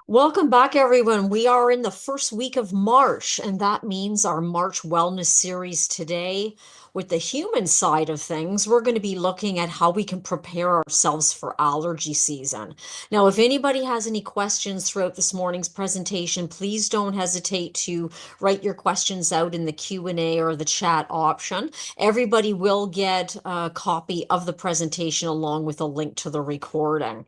Welcome back, everyone. We are in the first week of March, and that means our March Wellness series today. With the human side of things, we're going to be looking at how we can prepare ourselves for allergy season. Now, if anybody has any questions throughout this morning's presentation, please don't hesitate to write your questions out in the Q&A or the chat option. Everybody will get a copy of the presentation along with a link to the recording.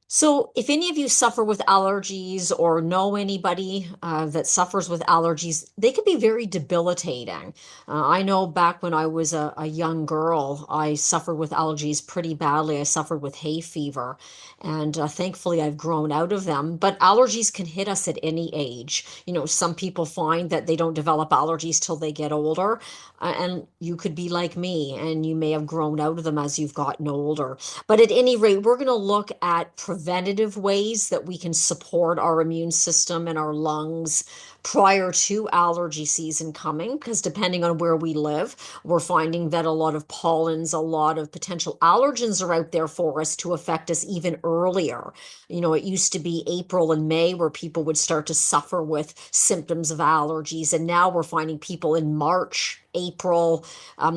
So, if any of you suffer with allergies or know anybody that suffers with allergies, they can be very debilitating. I know back when I was a young girl, I suffered with allergies pretty badly. I suffered with hay fever, and thankfully I've grown out of them. But allergies can hit us at any age. Some people find that they don't develop allergies till they get older, and you could be like me, and you may have grown out of them as you've gotten older. But at any rate, we're going to look at preventative ways that we can support our immune system and our lungs prior to allergy season coming, because depending on where we live, we're finding that a lot of pollens, a lot of potential allergens are out there for us to affect us even earlier. It used to be April and May where people would start to suffer with symptoms of allergies, and now we're finding people in March, April,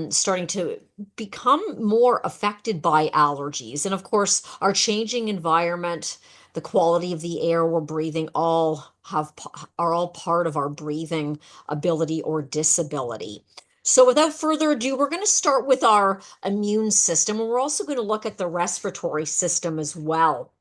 starting to become more affected by allergies. And of course, our changing environment, the quality of the air we're breathing, are all part of our breathing ability or disability. So without further ado, we're going to start with our immune system, and we're also going to look at the respiratory system as well,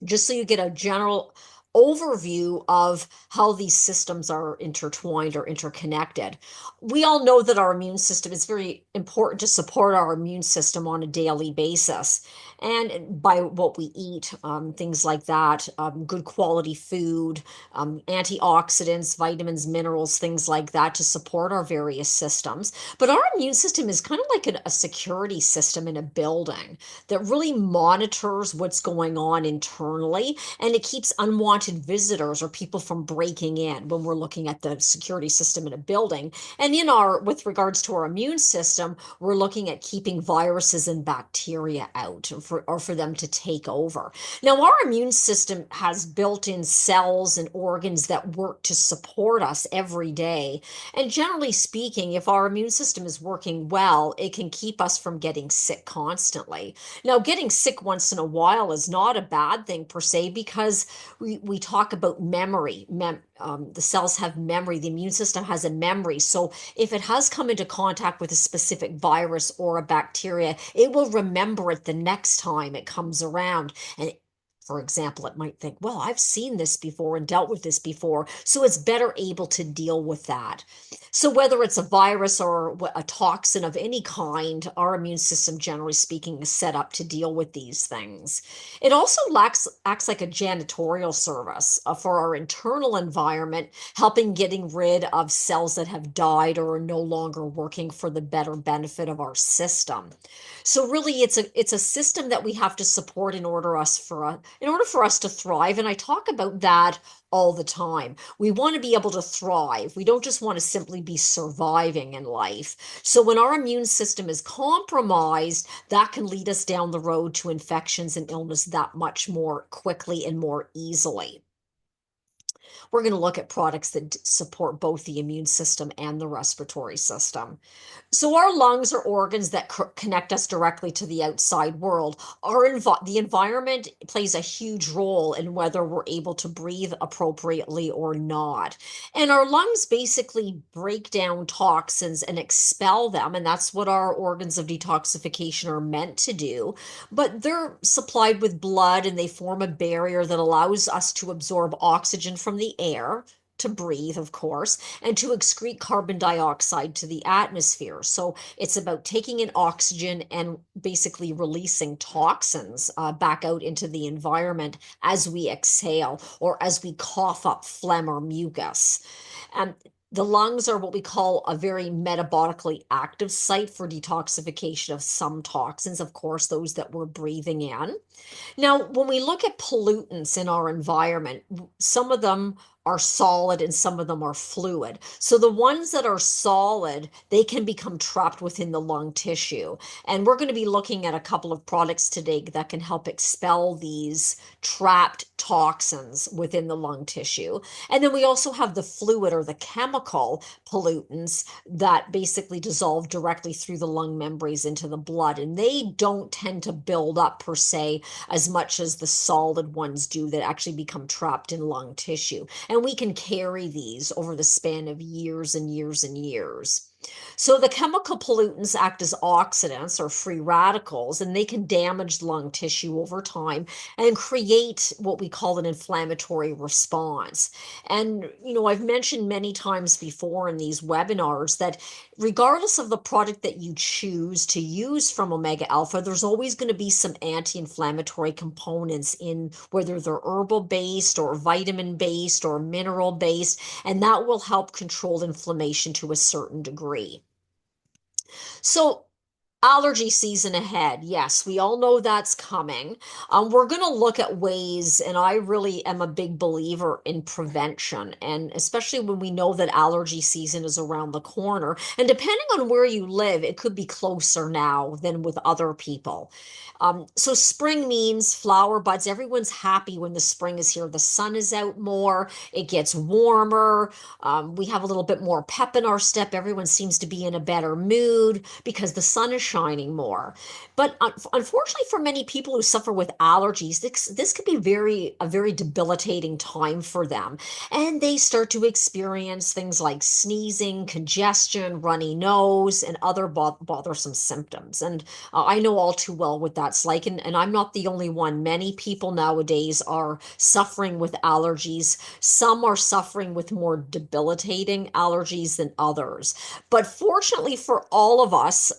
just so you get a general overview of how these systems are intertwined or interconnected. We all know that our immune system is very important to support our immune system on a daily basis. And by what we eat, things like that, good quality food, antioxidants, vitamins, minerals, things like that to support our various systems. But our immune system is kind of like a security system in a building that really monitors what's going on internally, and it keeps unwanted visitors or people from breaking in when we're looking at the security system in a building. And with regards to our immune system, we're looking at keeping viruses and bacteria out or for them to take over. Now, our immune system has built-in cells and organs that work to support us every day. And generally speaking, if our immune system is working well, it can keep us from getting sick constantly. Now, getting sick once in a while is not a bad thing per se, because we talk about memory. The cells have memory. The immune system has a memory. So if it has come into contact with a specific virus or a bacteria, it will remember it the next time it comes around. And for example, it might think, well, I've seen this before and dealt with this before, so it's better able to deal with that. So whether it's a virus or a toxin of any kind, our immune system, generally speaking, is set up to deal with these things. It also acts like a janitorial service for our internal environment, helping getting rid of cells that have died or are no longer working for the better benefit of our system. So really, it's a system that we have to support in order for us to thrive. And I talk about that all the time. We want to be able to thrive. We don't just want to simply be surviving in life. So when our immune system is compromised, that can lead us down the road to infections and illness that much more quickly and more easily. We're going to look at products that support both the immune system and the respiratory system. So our lungs are organs that connect us directly to the outside world. The environment plays a huge role in whether we're able to breathe appropriately or not. And our lungs basically break down toxins and expel them, and that's what our organs of detoxification are meant to do. But they're supplied with blood, and they form a barrier that allows us to absorb oxygen from the air, to breathe, of course, and to excrete carbon dioxide to the atmosphere. So it's about taking in oxygen and basically releasing toxins back out into the environment as we exhale or as we cough up phlegm or mucus. And the lungs are what we call a very metabolically active site for detoxification of some toxins, of course, those that we're breathing in. Now, when we look at pollutants in our environment, some of them are solid and some of them are fluid. So the ones that are solid, they can become trapped within the lung tissue. And we're going to be looking at a couple of products today that can help expel these trapped toxins within the lung tissue. And then we also have the fluid or the chemical pollutants that basically dissolve directly through the lung membranes into the blood. And they don't tend to build up per se as much as the solid ones do that actually become trapped in lung tissue. And we can carry these over the span of years and years and years. So the chemical pollutants act as oxidants or free radicals, and they can damage lung tissue over time and create what we call an inflammatory response. And, I've mentioned many times before in these webinars that regardless of the product that you choose to use from Omega Alpha, there's always going to be some anti-inflammatory components in whether they're herbal based or vitamin based or mineral based, and that will help control inflammation to a certain degree. So, allergy season ahead. Yes, we all know that's coming. We're going to look at ways, and I really am a big believer in prevention, and especially when we know that allergy season is around the corner. And depending on where you live, it could be closer now than with other people. So spring means flower buds. Everyone's happy when the spring is here. The sun is out more. It gets warmer. We have a little bit more pep in our step. Everyone seems to be in a better mood because the sun is shining more. But unfortunately, for many people who suffer with allergies, this could be a very debilitating time for them. And they start to experience things like sneezing, congestion, runny nose, and other bothersome symptoms. And I know all too well what that's like. And I'm not the only one. Many people nowadays are suffering with allergies. Some are suffering with more debilitating allergies than others. But fortunately for all of us,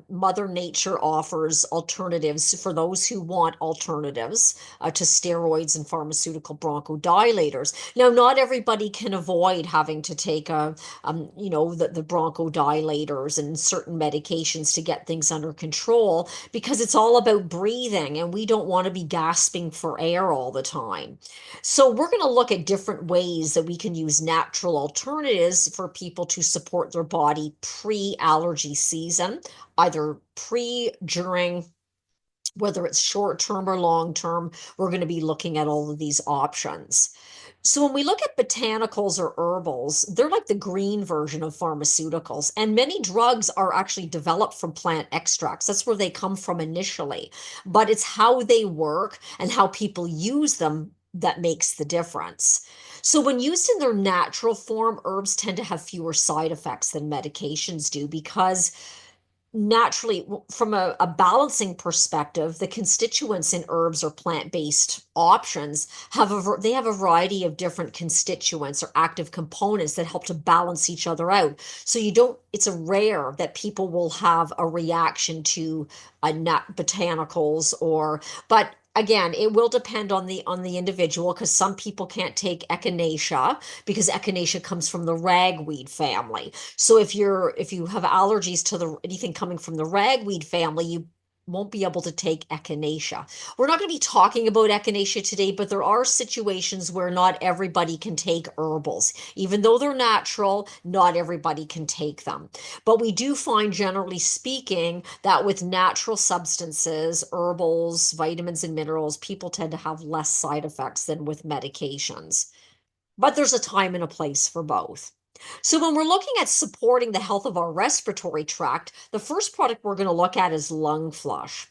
Mother Nature offers alternatives for those who want alternatives to steroids and pharmaceutical bronchodilators. Now, not everybody can avoid having to take the bronchodilators and certain medications to get things under control because it's all about breathing and we don't want to be gasping for air all the time. So we're going to look at different ways that we can use natural alternatives for people to support their body pre-allergy season, either pre, during, whether it's short term or long term. We're going to be looking at all of these options. So when we look at botanicals or herbals, they're like the green version of pharmaceuticals. And many drugs are actually developed from plant extracts. That's where they come from initially. But it's how they work and how people use them that makes the difference. So when used in their natural form, herbs tend to have fewer side effects than medications do because naturally, from a balancing perspective, the constituents in herbs or plant-based options they have a variety of different constituents or active components that help to balance each other out. So it's a rare that people will have a reaction to nut botanicals but again, it will depend on the individual because some people can't take echinacea because echinacea comes from the ragweed family. So if you have allergies to anything coming from the ragweed family, you won't be able to take echinacea. We're not going to be talking about echinacea today, but there are situations where not everybody can take herbals. Even though they're natural, not everybody can take them. But we do find, generally speaking, that with natural substances, herbals, vitamins, and minerals, people tend to have less side effects than with medications. But there's a time and a place for both. So when we're looking at supporting the health of our respiratory tract, the first product we're going to look at is lung flush.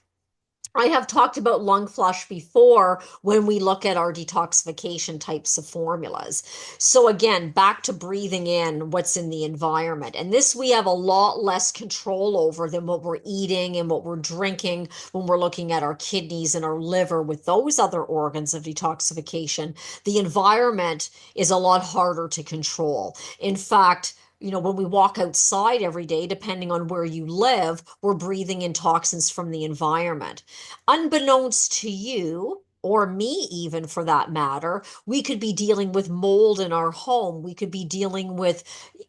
I have talked about lung flush before when we look at our detoxification types of formulas. So again, back to breathing in what's in the environment. And this we have a lot less control over than what we're eating and what we're drinking when we're looking at our kidneys and our liver with those other organs of detoxification. The environment is a lot harder to control. In fact, when we walk outside every day, depending on where you live, we're breathing in toxins from the environment. Unbeknownst to you, or me even for that matter, we could be dealing with mold in our home. We could be dealing with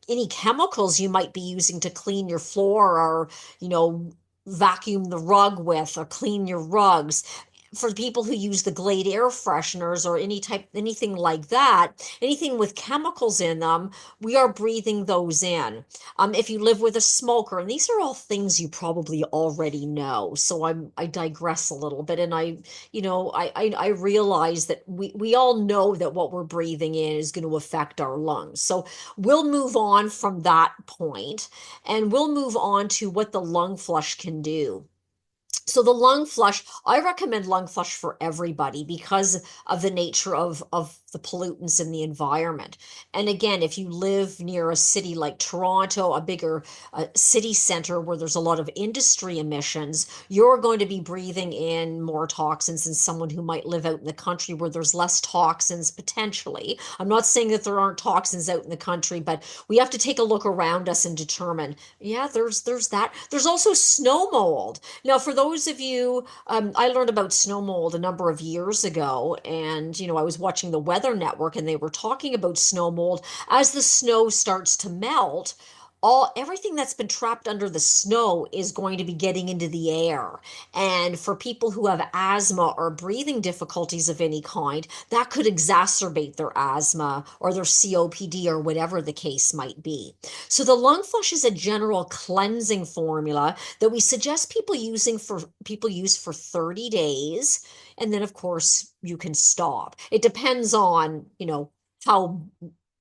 any chemicals you might be using to clean your floor or, vacuum the rug with or clean your rugs. for people who use the Glade air fresheners or anything like that, anything with chemicals in them, we are breathing those in. If you live with a smoker, and these are all things you probably already know, so I digress a little bit, and I realize that we all know that what we're breathing in is going to affect our lungs. So we'll move on from that point, and we'll move on to what the lung flush can do. So the lung flush, I recommend lung flush for everybody because of the nature of the pollutants in the environment. And again, if you live near a city like Toronto, a bigger city center where there's a lot of industry emissions, you're going to be breathing in more toxins than someone who might live out in the country where there's less toxins potentially. I'm not saying that there aren't toxins out in the country, but we have to take a look around us and determine, yeah, there's that. There's also snow mold. Now, for those of you, I learned about snow mold a number of years ago, and I was watching the Weather Network, and they were talking about snow mold as the snow starts to melt. Everything that's been trapped under the snow is going to be getting into the air. And for people who have asthma or breathing difficulties of any kind, that could exacerbate their asthma or their COPD or whatever the case might be. So the lung flush is a general cleansing formula that we suggest people use for 30 days. And then of course you can stop. It depends on, how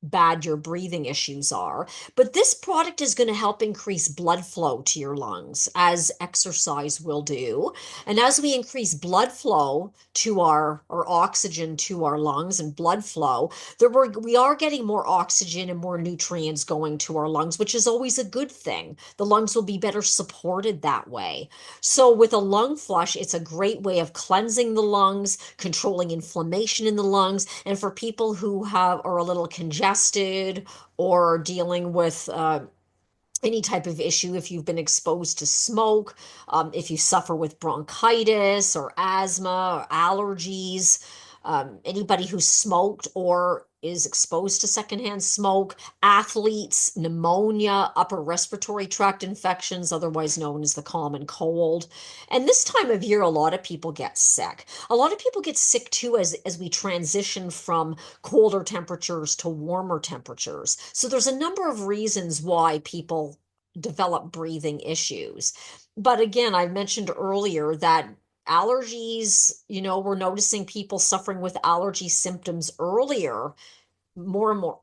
bad your breathing issues are. But this product is going to help increase blood flow to your lungs, as exercise will do. And as we increase blood flow to or oxygen to our lungs and blood flow, we are getting more oxygen and more nutrients going to our lungs, which is always a good thing. The lungs will be better supported that way. So with a lung flush, it's a great way of cleansing the lungs, controlling inflammation in the lungs, and for people who are a little congested or dealing with any type of issue, if you've been exposed to smoke, if you suffer with bronchitis or asthma or allergies, anybody who smoked or is exposed to secondhand smoke, athletes, pneumonia, upper respiratory tract infections, otherwise known as the common cold. And this time of year, a lot of people get sick. A lot of people get sick too as we transition from colder temperatures to warmer temperatures. So there's a number of reasons why people develop breathing issues. But again, I mentioned earlier that allergies, we're noticing people suffering with allergy symptoms earlier, more and more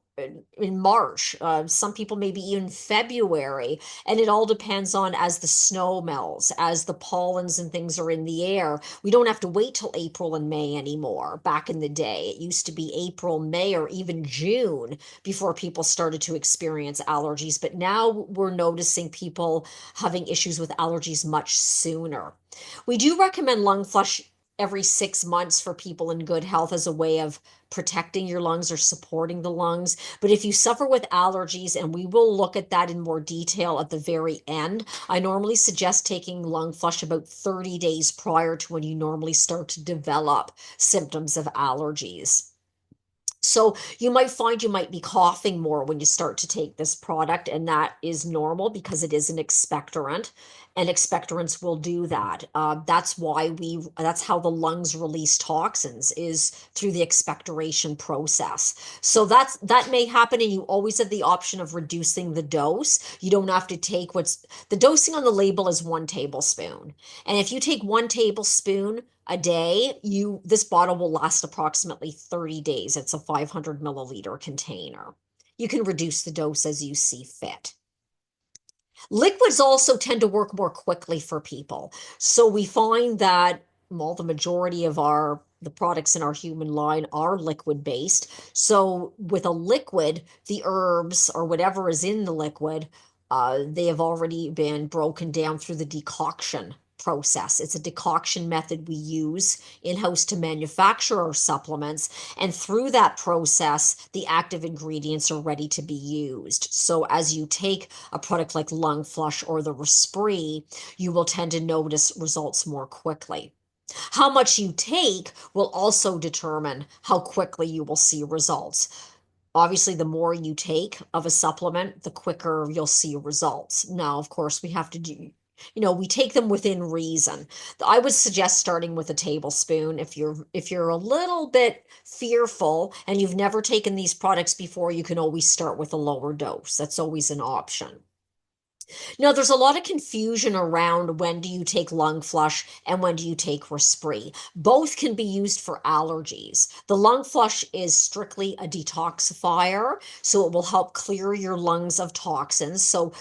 in March, some people maybe even February, and it all depends on as the snow melts, as the pollens and things are in the air. We don't have to wait till April and May anymore. Back in the day, it used to be April, May, or even June before people started to experience allergies, but now we're noticing people having issues with allergies much sooner. We do recommend lung flush every 6 months for people in good health as a way of protecting your lungs or supporting the lungs. But if you suffer with allergies, and we will look at that in more detail at the very end, I normally suggest taking lung flush about 30 days prior to when you normally start to develop symptoms of allergies. So you might find you might be coughing more when you start to take this product, and that is normal because it is an expectorant, and expectorants will do that. That's how the lungs release toxins, is through the expectoration process. So that may happen, and you always have the option of reducing the dose. You don't have to take the dosing on the label is 1 tablespoon. And if you take 1 tablespoon a day, this bottle will last approximately 30 days. It's a 500 milliliter container. You can reduce the dose as you see fit. Liquids also tend to work more quickly for people. So we find that, well, the majority of the products in our human line are liquid based. So with a liquid, the herbs or whatever is in the liquid, they have already been broken down through the decoction process. It's a decoction method we use in-house to manufacture our supplements. And through that process, the active ingredients are ready to be used. So as you take a product like Lung Flush or the Respri, you will tend to notice results more quickly. How much you take will also determine how quickly you will see results. Obviously, the more you take of a supplement, the quicker you'll see results. Now, of course, we have to We take them within reason. I would suggest starting with a tablespoon. If you're a little bit fearful and you've never taken these products before, you can always start with a lower dose. That's always an option. Now, there's a lot of confusion around when do you take lung flush and when do you take Respri. Both can be used for allergies. The lung flush is strictly a detoxifier, so it will help clear your lungs of toxins. So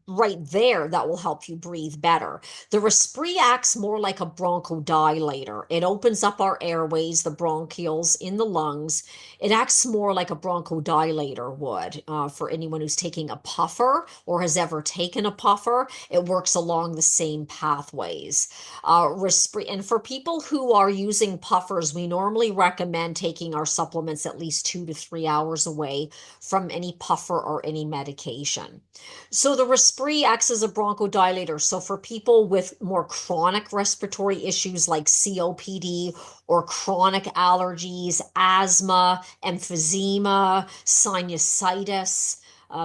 right there, that will help you breathe better. The Respri acts more like a bronchodilator. It opens up our airways, the bronchioles in the lungs. It acts more like a bronchodilator would. For anyone who's taking a puffer or has ever taken a puffer, it works along the same pathways. Respri, and for people who are using puffers, we normally recommend taking our supplements at least 2 to 3 hours away from any puffer or any medication. So the Respri acts as a bronchodilator. So for people with more chronic respiratory issues like COPD or chronic allergies, asthma, emphysema, sinusitis,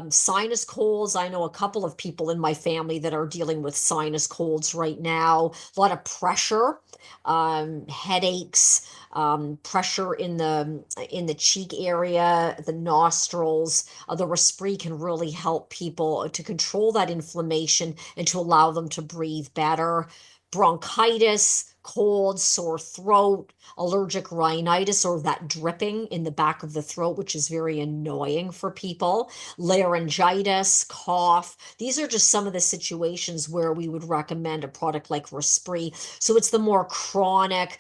sinus colds. I know a couple of people in my family that are dealing with sinus colds right now. A lot of pressure, headaches, pressure in the cheek area, the nostrils. The Respri can really help people to control that inflammation and to allow them to breathe better. Bronchitis, cold, sore throat, allergic rhinitis, or that dripping in the back of the throat, which is very annoying for people, laryngitis, cough. These are just some of the situations where we would recommend a product like Respri. So it's the more chronic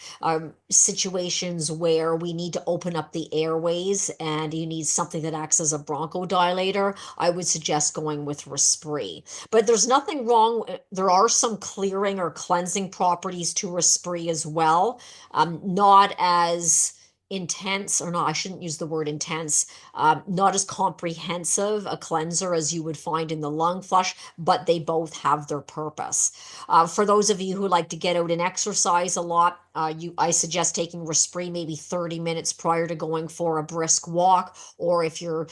situations where we need to open up the airways and you need something that acts as a bronchodilator. I would suggest going with Respri. But there's nothing wrong. There are some clearing or cleansing properties to Respri as well. Not as intense, or no, I shouldn't use the word intense, not as comprehensive a cleanser as you would find in the lung flush, but they both have their purpose. For those of you who like to get out and exercise a lot, I suggest taking Respri maybe 30 minutes prior to going for a brisk walk, or if you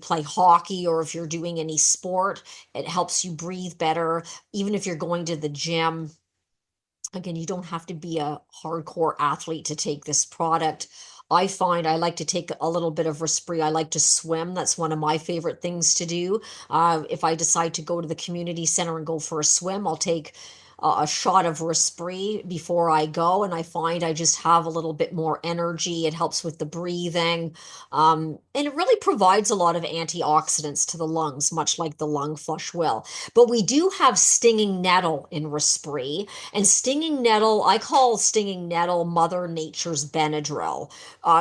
play hockey or if you're doing any sport, it helps you breathe better. Even if you're going to the gym, again, you don't have to be a hardcore athlete to take this product. I find I like to take a little bit of Respri. I like to swim. That's one of my favorite things to do. If I decide to go to the community center and go for a swim, I'll take a shot of Respri before I go, and I find I just have a little bit more energy. It helps with the breathing, and it really provides a lot of antioxidants to the lungs, much like the lung flush will. But we do have stinging nettle in Respri, and stinging nettle, I call stinging nettle Mother Nature's Benadryl.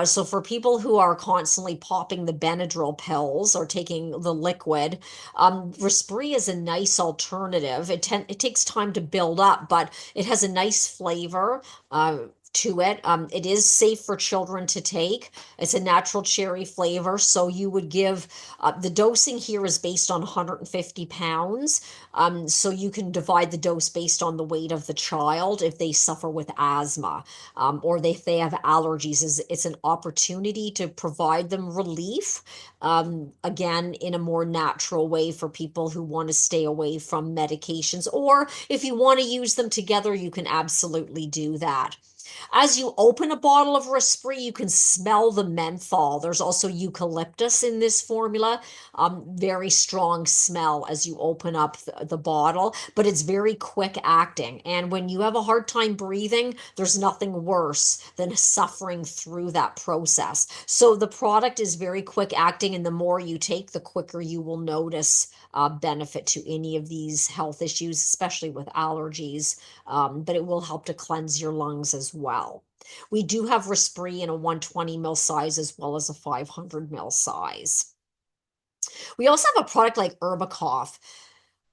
So for people who are constantly popping the Benadryl pills or taking the liquid, Respri is a nice alternative. It takes time to build up, but it has a nice flavor to it. It is safe for children to take. It's a natural cherry flavor, so you would give the dosing here is based on 150 pounds. So you can divide the dose based on the weight of the child if they suffer with asthma, or if they have allergies. It's an opportunity to provide them relief, again, in a more natural way for people who want to stay away from medications. Or if you want to use them together, you can absolutely do that. As you open a bottle of Respri, you can smell the menthol. There's also eucalyptus in this formula. Very strong smell as you open up the bottle, but it's very quick acting. And when you have a hard time breathing, there's nothing worse than suffering through that process. So the product is very quick acting, and the more you take, the quicker you will notice benefit to any of these health issues, especially with allergies, but it will help to cleanse your lungs as well. We do have Respri in a 120 ml size as well as a 500 ml size. We also have a product like Herbacough.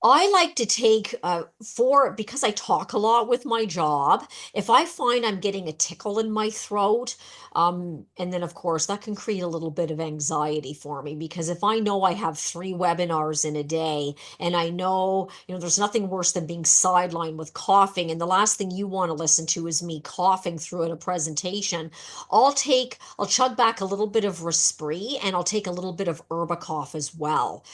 I like to take because I talk a lot with my job. If I find I'm getting a tickle in my throat, and then of course that can create a little bit of anxiety for me, because if I know I have 3 webinars in a day and I know, there's nothing worse than being sidelined with coughing, and the last thing you want to listen to is me coughing through at a presentation. I'll chug back a little bit of Respri, and I'll take a little bit of Herbacough as well.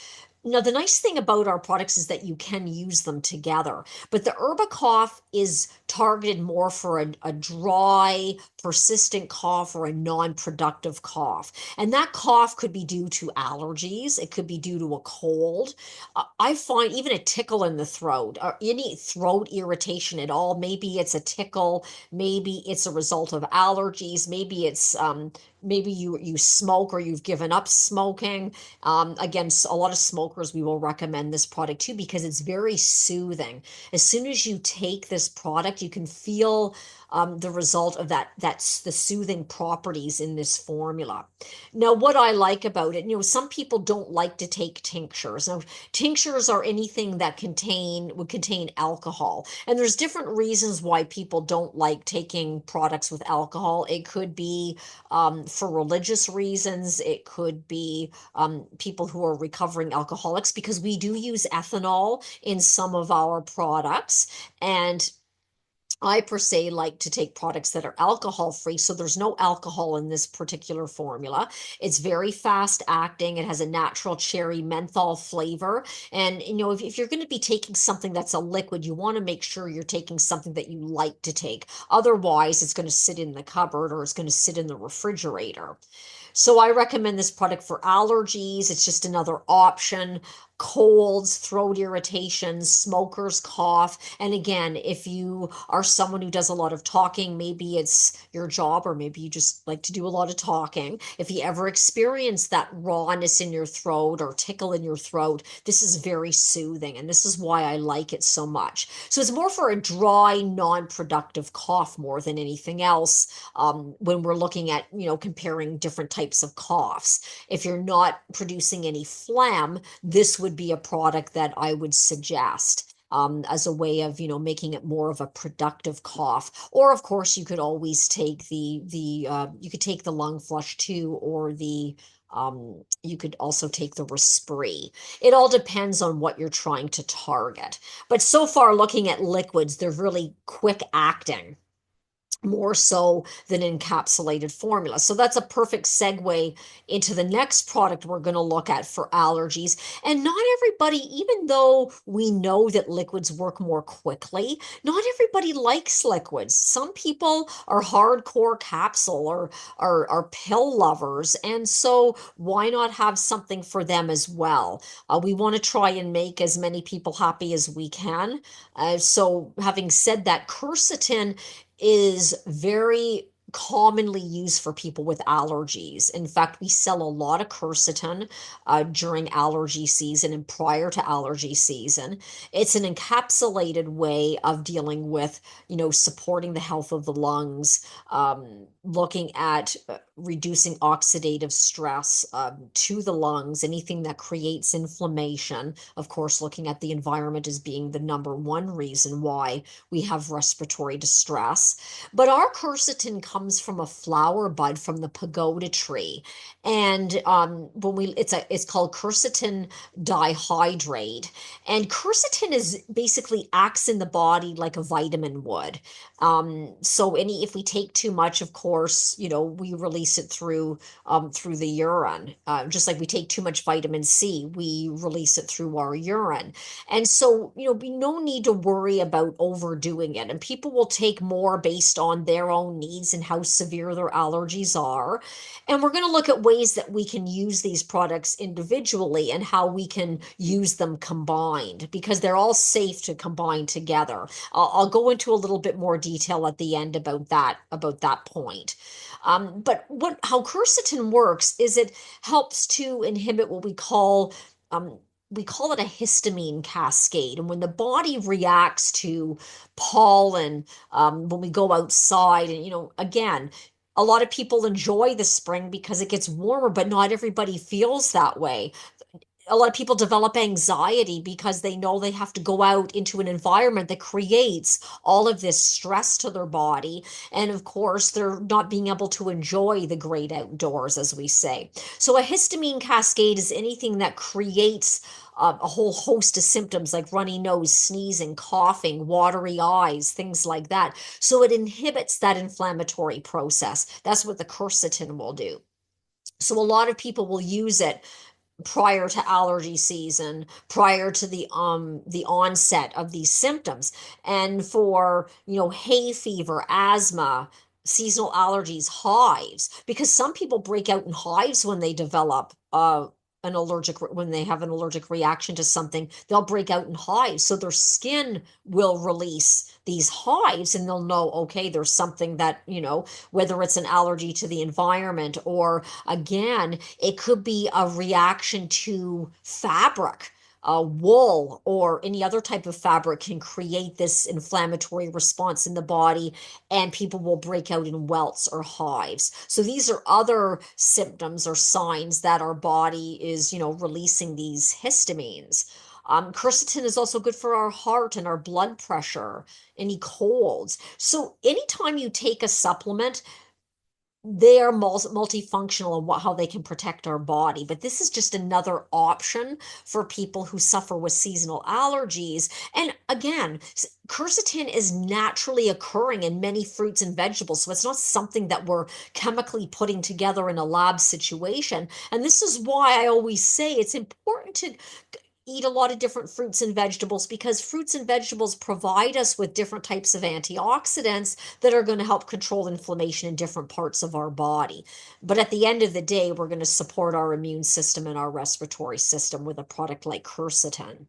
Now, the nice thing about our products is that you can use them together, but the Herbacough is targeted more for a dry, persistent cough or a non-productive cough. And that cough could be due to allergies, it could be due to a cold. I find even a tickle in the throat or any throat irritation at all, maybe it's a tickle, maybe it's a result of allergies, maybe it's maybe you smoke or you've given up smoking. Again, a lot of smokers, we will recommend this product too because it's very soothing. As soon as you take this product, you can feel the result of that's the soothing properties in this formula. Now, what I like about it, some people don't like to take tinctures. Now, tinctures are anything that would contain alcohol. And there's different reasons why people don't like taking products with alcohol. It could be for religious reasons. It could be people who are recovering alcoholics because we do use ethanol in some of our products. And I per se like to take products that are alcohol free. So there's no alcohol in this particular formula. It's very fast acting. It has a natural cherry menthol flavor. And, if you're going to be taking something that's a liquid, you want to make sure you're taking something that you like to take. Otherwise, it's going to sit in the cupboard or it's going to sit in the refrigerator. So I recommend this product for allergies. It's just another option. Colds, throat irritations, smokers, cough. And again, if you are someone who does a lot of talking, maybe it's your job, or maybe you just like to do a lot of talking. If you ever experience that rawness in your throat or tickle in your throat, this is very soothing. And this is why I like it so much. So it's more for a dry, non-productive cough more than anything else. When we're looking at, comparing different types of coughs. If you're not producing any phlegm, this would be a product that I would suggest. As a way of making it more of a productive cough. Or of course you could always take you could take the lung flush too, or the you could also take the Respiree. It all depends on what you're trying to target. But so far, looking at liquids, they're really quick acting, more so than encapsulated formula. So that's a perfect segue into the next product we're going to look at for allergies. And not everybody, even though we know that liquids work more quickly, not everybody likes liquids. Some people are hardcore capsule or are pill lovers. And so why not have something for them as well? We want to try and make as many people happy as we can. So having said that, quercetin is very commonly used for people with allergies. In fact, we sell a lot of quercetin during allergy season and prior to allergy season. It's an encapsulated way of dealing with, supporting the health of the lungs, looking at reducing oxidative stress to the lungs, anything that creates inflammation. Of course, looking at the environment as being the number one reason why we have respiratory distress. But our quercetin comes from a flower bud from the pagoda tree, and it's called quercetin dihydrate, and quercetin is basically acts in the body like a vitamin would. So if we take too much, of course, we release it through the urine. Just like we take too much vitamin C, we release it through our urine. And so, be no need to worry about overdoing it. And people will take more based on their own needs and how severe their allergies are. And we're going to look at ways that we can use these products individually and how we can use them combined, because they're all safe to combine together. I'll go into a little bit more detail at the end about that point. But how quercetin works is it helps to inhibit what we call it a histamine cascade. And when the body reacts to pollen, when we go outside, and again, a lot of people enjoy the spring because it gets warmer, but not everybody feels that way. A lot of people develop anxiety because they know they have to go out into an environment that creates all of this stress to their body. And of course, they're not being able to enjoy the great outdoors, as we say. So a histamine cascade is anything that creates a whole host of symptoms like runny nose, sneezing, coughing, watery eyes, things like that. So it inhibits that inflammatory process. That's what the quercetin will do. So a lot of people will use it prior to allergy season, prior to the onset of these symptoms. And for, hay fever, asthma, seasonal allergies, hives, because some people break out in hives when they develop when they have an allergic reaction to something, they'll break out in hives. So their skin will release these hives and they'll know, okay, there's something that, whether it's an allergy to the environment or again, it could be a reaction to fabric. Wool or any other type of fabric can create this inflammatory response in the body, and people will break out in welts or hives. So these are other symptoms or signs that our body is, releasing these histamines. Quercetin is also good for our heart and our blood pressure, any colds. So anytime you take a supplement, they are multifunctional in how they can protect our body. But this is just another option for people who suffer with seasonal allergies. And again, quercetin is naturally occurring in many fruits and vegetables. So it's not something that we're chemically putting together in a lab situation. And this is why I always say it's important to eat a lot of different fruits and vegetables, because fruits and vegetables provide us with different types of antioxidants that are going to help control inflammation in different parts of our body. But at the end of the day, we're going to support our immune system and our respiratory system with a product like quercetin.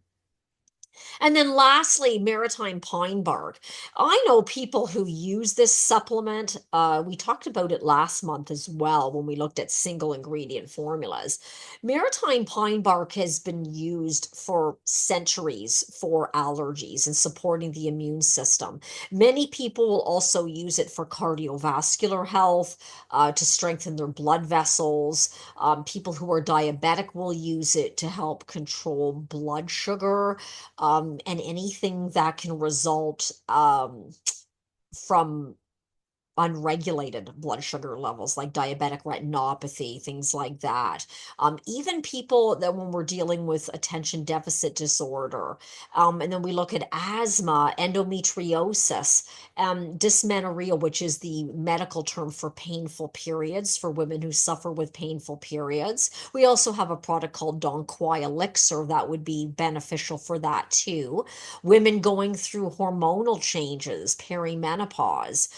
And then lastly, maritime pine bark. I know people who use this supplement. We talked about it last month as well when we looked at single ingredient formulas. Maritime pine bark has been used for centuries for allergies and supporting the immune system. Many people will also use it for cardiovascular health, to strengthen their blood vessels. People who are diabetic will use it to help control blood sugar, and anything that can result from unregulated blood sugar levels like diabetic retinopathy, things like that. Even people that when we're dealing with attention deficit disorder, and then we look at asthma, endometriosis, dysmenorrhea, which is the medical term for painful periods for women who suffer with painful periods. We also have a product called Donquai Elixir that would be beneficial for that too. Women going through hormonal changes, perimenopause,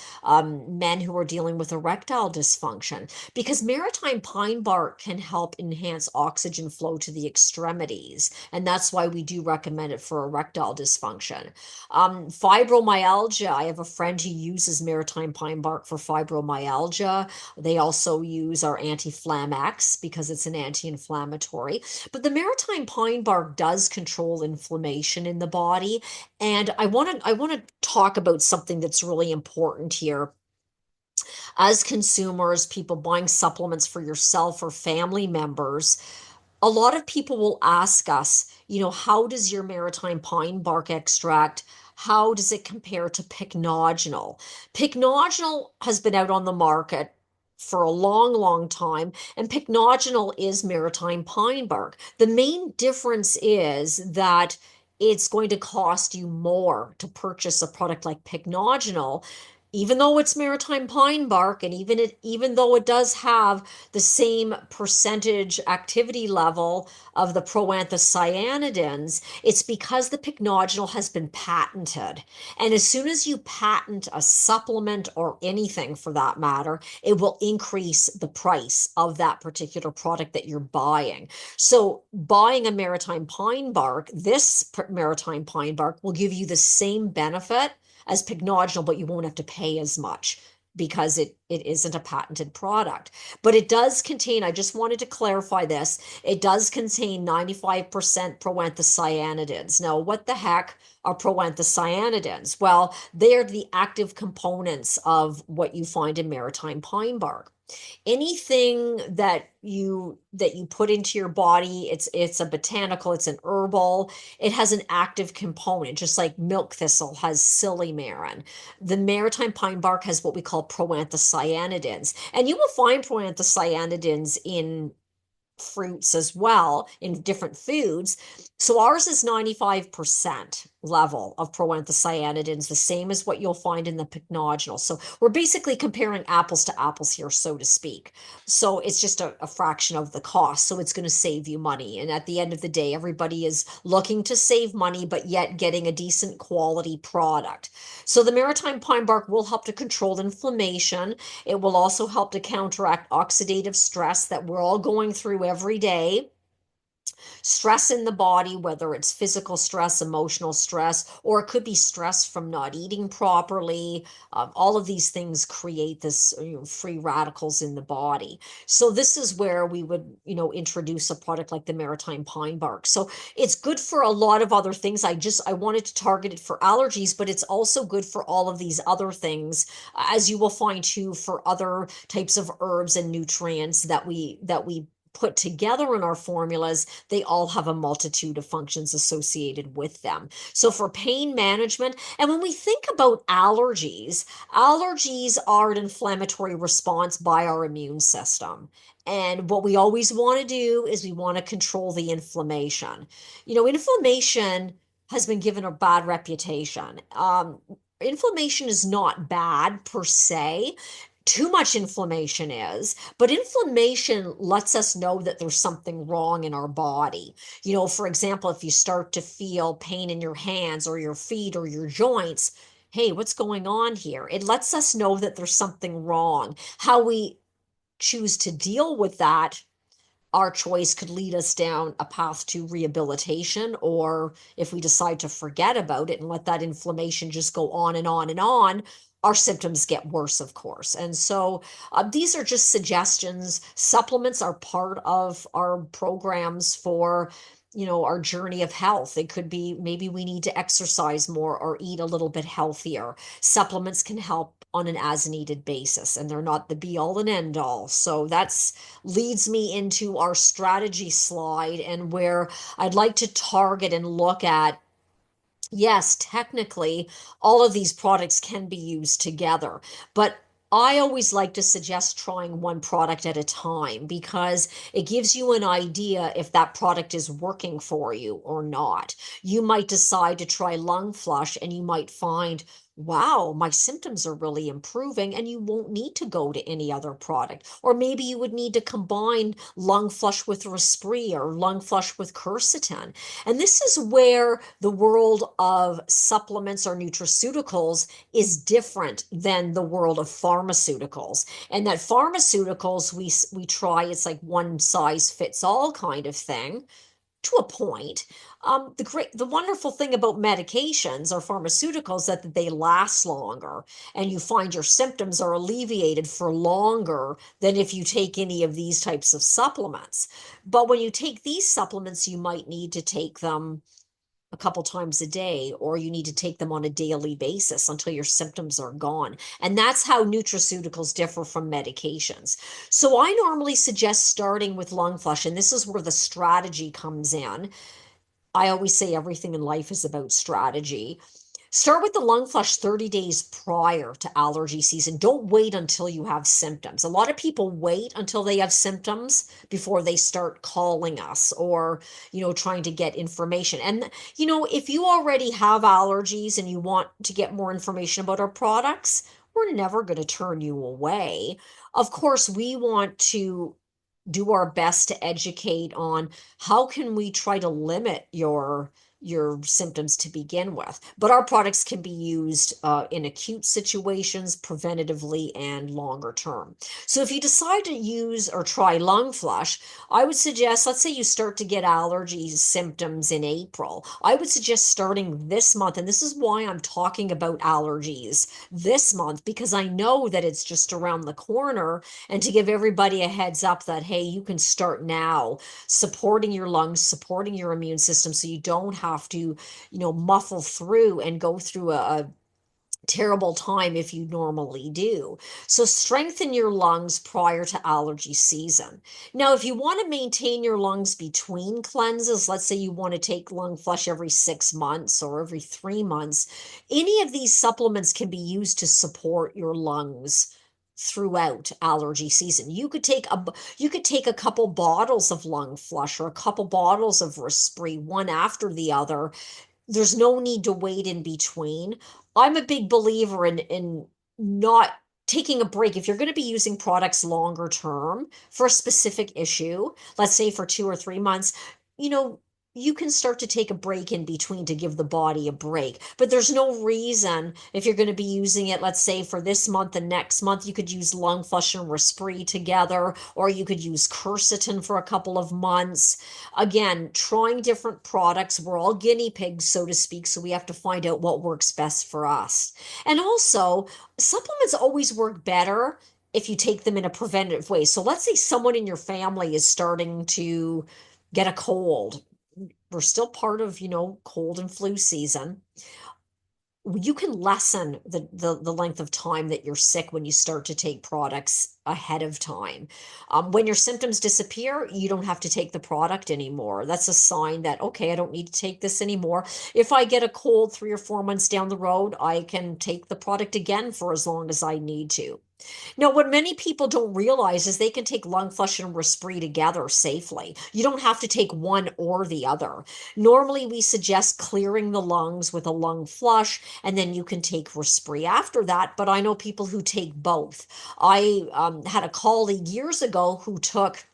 men who are dealing with erectile dysfunction, because maritime pine bark can help enhance oxygen flow to the extremities. And that's why we do recommend it for erectile dysfunction. Fibromyalgia, I have a friend who uses maritime pine bark for fibromyalgia. They also use our anti-flam X because it's an anti-inflammatory. But the maritime pine bark does control inflammation in the body. And I want to talk about something that's really important here. As consumers, people buying supplements for yourself or family members, a lot of people will ask us, how does your maritime pine bark extract, how does it compare to pycnogenol? Pycnogenol has been out on the market for a long, long time, and pycnogenol is maritime pine bark. The main difference is that it's going to cost you more to purchase a product like pycnogenol, even though it's maritime pine bark, and even though it does have the same percentage activity level of the proanthocyanidins, it's because the pycnogenol has been patented. And as soon as you patent a supplement or anything for that matter, it will increase the price of that particular product that you're buying. So buying a maritime pine bark, this maritime pine bark will give you the same benefit as pycnogenol, but you won't have to pay as much because it isn't a patented product. But it does contain, I just wanted to clarify this, it does contain 95% proanthocyanidins. Now, what the heck are proanthocyanidins? Well, they are the active components of what you find in maritime pine bark. Anything that you put into your body, it's a botanical, it's an herbal, it has an active component, just like milk thistle has silymarin. The maritime pine bark has what we call proanthocyanidins, and you will find proanthocyanidins in fruits as well, in different foods. So ours is 95%. level of proanthocyanidins, the same as what you'll find in the pycnogenol. So we're basically comparing apples to apples here, so to speak. So it's just a fraction of the cost. So it's going to save you money. And at the end of the day, everybody is looking to save money, but yet getting a decent quality product. So the maritime pine bark will help to control inflammation. It will also help to counteract oxidative stress that we're all going through every day. Stress in the body, whether it's physical stress, emotional stress, or it could be stress from not eating properly. All of these things create this, free radicals in the body. So this is where we would, introduce a product like the maritime pine bark. So it's good for a lot of other things. I wanted to target it for allergies, but it's also good for all of these other things, as you will find too for other types of herbs and nutrients that we put together in our formulas. They all have a multitude of functions associated with them. So for pain management, and when we think about allergies, allergies are an inflammatory response by our immune system. And what we always want to do is we want to control the inflammation. Inflammation has been given a bad reputation. Inflammation is not bad per se. Too much inflammation is, but inflammation lets us know that there's something wrong in our body. For example, if you start to feel pain in your hands or your feet or your joints, hey, what's going on here? It lets us know that there's something wrong. How we choose to deal with that, our choice could lead us down a path to rehabilitation, or if we decide to forget about it and let that inflammation just go on and on and on, our symptoms get worse, of course. And so these are just suggestions. Supplements are part of our programs for our journey of health. It could be maybe we need to exercise more or eat a little bit healthier. Supplements can help on an as needed basis, and they're not the be all and end all. So that's leads me into our strategy slide, and where I'd like to target and look at. Yes, technically, all of these products can be used together, but I always like to suggest trying one product at a time because it gives you an idea if that product is working for you or not. You might decide to try lung flush and you might find, wow, my symptoms are really improving, and you won't need to go to any other product. Or maybe you would need to combine lung flush with Respiree or lung flush with quercetin. And this is where the world of supplements or nutraceuticals is different than the world of pharmaceuticals. And that pharmaceuticals we try, it's like one size fits all kind of thing to a point. The wonderful thing about medications or pharmaceuticals that they last longer, and you find your symptoms are alleviated for longer than if you take any of these types of supplements. But when you take these supplements, you might need to take them a couple times a day, or you need to take them on a daily basis until your symptoms are gone. And that's how nutraceuticals differ from medications. So I normally suggest starting with lung flush, and this is where the strategy comes in. I always say everything in life is about strategy. Start with the lung flush 30 days prior to allergy season. Don't wait until you have symptoms. A lot of people wait until they have symptoms before they start calling us or, trying to get information. And, if you already have allergies and you want to get more information about our products, we're never going to turn you away. Of course, we want to do our best to educate on how can we try to limit your symptoms to begin with. But our products can be used in acute situations, preventatively, and longer term. So if you decide to use or try lung flush, I would suggest, let's say you start to get allergy symptoms in April. I would suggest starting this month, and this is why I'm talking about allergies this month, because I know that it's just around the corner, and to give everybody a heads up that, hey, you can start now supporting your lungs, supporting your immune system so you don't have to, muffle through and go through a terrible time if you normally do. So strengthen your lungs prior to allergy season. Now, if you want to maintain your lungs between cleanses, let's say you want to take lung flush every 6 months or every 3 months, any of these supplements can be used to support your lungs throughout allergy season. You could take a couple bottles of lung flush or a couple bottles of Respiree, one after the other, There's no need to wait in between. I'm a big believer in not taking a break. If you're going to be using products longer term for a specific issue, let's say for 2 or 3 months, you know, you can start to take a break in between to give the body a break. But there's no reason if you're going to be using it, let's say for this month and next month, you could use Lung Flush and Respiree together, or you could use quercetin for a couple of months. Again, trying different products. We're all guinea pigs, so to speak, so we have to find out what works best for us. And also, supplements always work better if you take them in a preventative way. So let's say someone in your family is starting to get a cold. We're still part of, cold and flu season. You can lessen the length of time that you're sick when you start to take products ahead of time. When your symptoms disappear, you don't have to take the product anymore. That's a sign that, okay, I don't need to take this anymore. If I get a cold 3 or 4 months down the road, I can take the product again for as long as I need to. Now, what many people don't realize is they can take lung flush and respiratory together safely. You don't have to take one or the other. Normally, we suggest clearing the lungs with a lung flush, and then you can take respiratory after that. But I know people who take both. I had a colleague years ago who took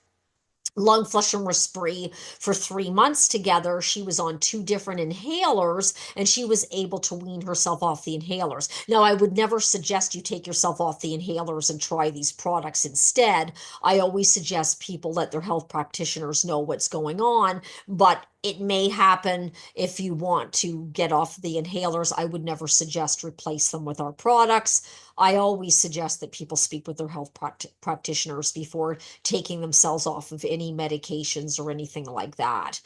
lung flush and respiratory for 3 months together. She was on two different inhalers and she was able to wean herself off the inhalers. Now, I would never suggest you take yourself off the inhalers and try these products instead. I always suggest people let their health practitioners know what's going on, but it may happen if you want to get off the inhalers. I would never suggest replace them with our products. I always suggest that people speak with their health practitioners before taking themselves off of any medications or anything like that.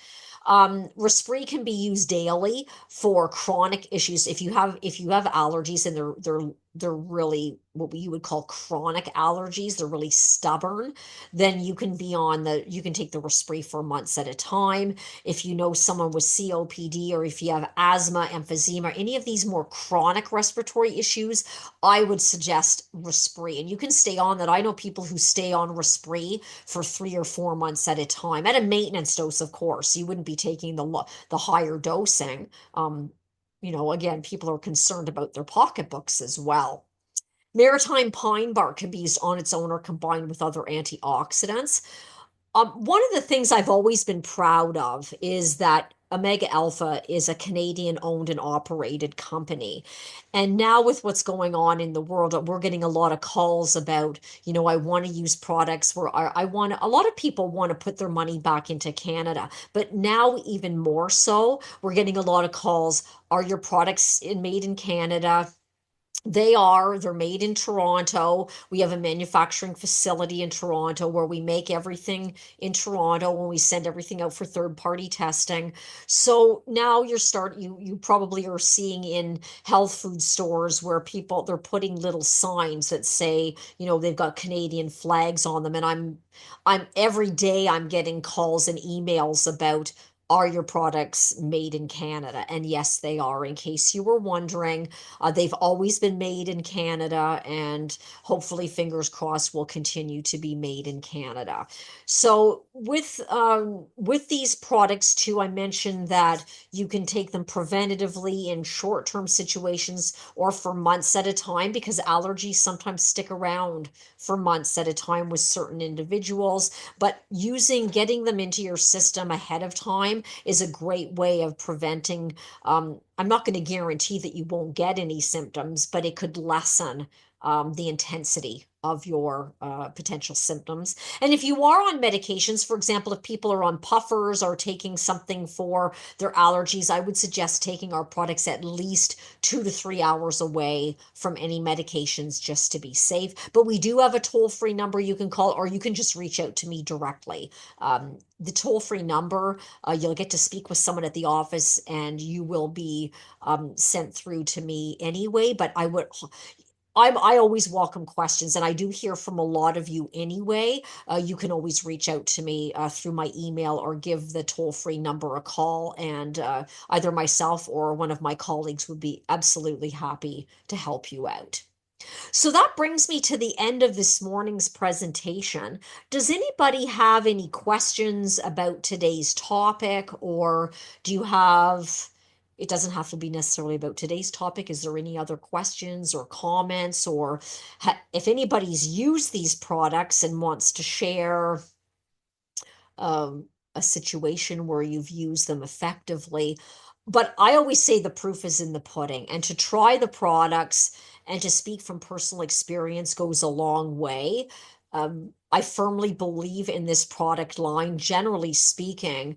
Respiree can be used daily for chronic issues. If you have allergies and they're really what you would call chronic allergies, they're really stubborn, then you can take the Respiree for months at a time. If you know someone with COPD, or if you have asthma, emphysema, any of these more chronic respiratory issues, I would suggest Respiree. And you can stay on that. I know people who stay on Respiree for 3 or 4 months at a time, at a maintenance dose, of course. You wouldn't be taking the higher dosing. Again, people are concerned about their pocketbooks as well. Maritime pine bark can be used on its own or combined with other antioxidants. One of the things I've always been proud of is that Omega Alpha is a Canadian owned and operated company. And now with what's going on in the world, we're getting a lot of calls about, I want to use products where a lot of people want to put their money back into Canada. But now even more so, we're getting a lot of calls. Are your products made in Canada? They're made in Toronto. We have a manufacturing facility in Toronto where we make everything in Toronto when we send everything out for third party testing. So now you probably are seeing in health food stores where they're putting little signs that say, they've got Canadian flags on them. And I'm every day I'm getting calls and emails about, are your products made in Canada? And yes, they are. In case you were wondering, they've always been made in Canada, and hopefully, fingers crossed, will continue to be made in Canada. So with these products too, I mentioned that you can take them preventatively in short-term situations or for months at a time, because allergies sometimes stick around for months at a time with certain individuals. But getting them into your system ahead of time is a great way of preventing. I'm not going to guarantee that you won't get any symptoms, but it could lessen the intensity of your potential symptoms. And if you are on medications, for example, if people are on puffers or taking something for their allergies, I would suggest taking our products at least 2 to 3 hours away from any medications just to be safe. But we do have a toll-free number you can call, or you can just reach out to me directly. The toll-free number, you'll get to speak with someone at the office and you will be sent through to me anyway. But I always welcome questions, and I do hear from a lot of you anyway. You can always reach out to me through my email or give the toll-free number a call, and either myself or one of my colleagues would be absolutely happy to help you out. So that brings me to the end of this morning's presentation. Does anybody have any questions about today's topic, or do you have It doesn't have to be necessarily about today's topic. Is there any other questions or comments, or if anybody's used these products and wants to share um, a situation where you've used them effectively. But I always say the proof is in the pudding, and to try the products and to speak from personal experience goes a long way. I firmly believe in this product line. Generally speaking,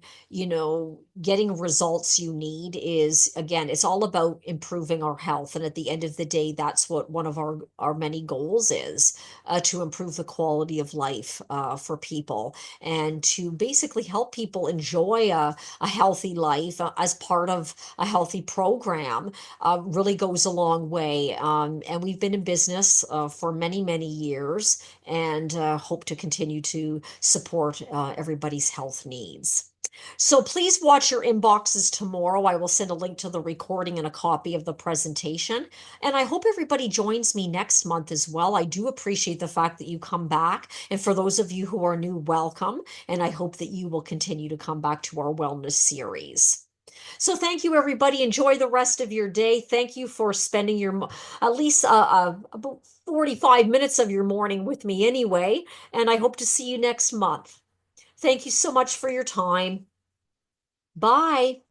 getting results you need is, again, it's all about improving our health. And at the end of the day, that's what one of our many goals is, to improve the quality of life for people, and to basically help people enjoy a healthy life as part of a healthy program. Really goes a long way. And we've been in business for many, many years, and hope to continue to support everybody's health needs. So please watch your inboxes tomorrow. I will send a link to the recording and a copy of the presentation. And I hope everybody joins me next month as well. I do appreciate the fact that you come back. And for those of you who are new, welcome. And I hope that you will continue to come back to our wellness series. So thank you, everybody. Enjoy the rest of your day. Thank you for spending your at least about 45 minutes of your morning with me anyway. And I hope to see you next month. Thank you so much for your time. Bye.